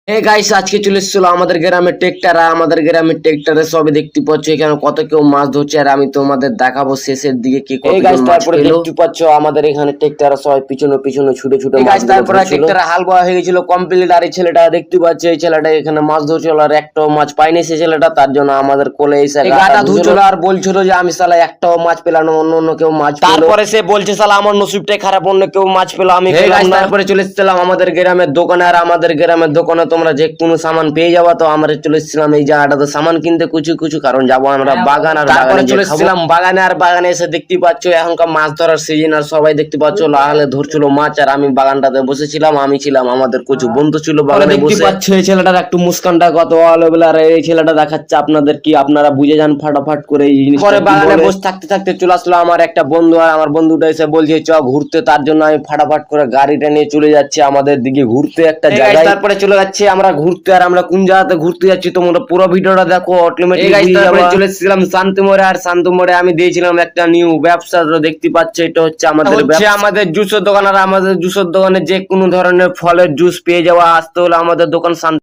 Guys, আজকে চলে এসেছিল আমাদের গ্রামের ট্রেক্টরে সবে দেখতে পাচ্ছ এখানে কত কেউ মাছ ধরছে, আর আমি তোমাদের দেখাবো শেষের দিকে কি কত গাইস, মাছ তারপরে পেলো। দেখতে পাচ্ছ আমাদের এখানে ট্রেক্টরে সবাই পিছনে পিছনে ছুটে ছুটে গাইস, মাছগুলো তারপরে ধরছিল। ট্রেক্টরে হাল বোয়া হয়ে গেছিল কমপ্লিট, আর এই ছেলেটা দেখতে পাচ্ছে, এই ছেলেটা এখানে মাছ ধরছিল আর একটাও মাছ পাইনি সে ছেলেটা, তার জন্য আমাদের কোলে এসে গাটা ধুছিল আর বলছিল যে আমি শালা একটাও মাছ পেলাম না, অন্য অন্য কেউ মাছ পেলো। তারপরে সে বলছে শালা আমার নসিবটাই খারাপ, অন্য কেউ মাছ পেলো আমি পেলাম না। তারপরে চলে এসেছিলাম আমাদের গ্রামের দোকানে, আর আমাদের গ্রামের দোকানে তোমরা যে কোনো সামান পেয়ে যাবা, তো আমরা চলে এসেছিলাম এই জায়গাটাতে সামান কিনতে কুচু কুচু, কারণ যাবো আমরা বাগান, আর তারপরে বাগানে চলে চলে এসেছিলাম বাগানে, আর বাগানে এসে দেখতে পাচ্ছ এখনকার মাছ ধরার সিজন, আর সবাই দেখতে পাচ্ছ লাহালে ধরছিল মাছ, আর আমি বাগানটাতে বসেছিলাম, আমি ছিলাম আমাদের কিছু বন্ধু ছিল বাগানে দেখতে বসে। পাচ্ছ এই ছেলেটার একটু মুস্কানটা কত ভালো বলে, আর এই ছেলেটা দেখাচ্ছে আপনাদের কি আপনারা বুঝে যান ফাটাফাট করে এই জিনিসটা পরে কি বাগানে বলে। বসে থাকতে থাকতে চলে আসলো আমার একটা বন্ধু, আর আমার বন্ধুটা এসে বলছে চ ঘুরতে, তার জন্য আমি ফাটাফাট করে গাড়িটা নিয়ে চলে যাচ্ছি আমাদের দিকে ঘুরতে একটা জায়গায়। তারপরে চলে যাচ্ছে আমরা ঘুরতে, আর আমরা কোন জায়গাতে ঘুরতে যাচ্ছি তোমরা পুরো ভিডিওটা দেখো অটোমেটিক তারপরে চলে এসেছিলাম শান্তিমোড়ে, আর শান্তিমোড়ে আমি দিয়েছিলাম একটা নিউ ব্যবসা, তো দেখতে পাচ্ছ এটা হচ্ছে আমাদের আমাদের জুসের দোকান, আর আমাদের জুসের দোকানে যে কোনো ধরনের ফলের জুস পেয়ে যাওয়া, আসতে হলে আমাদের দোকান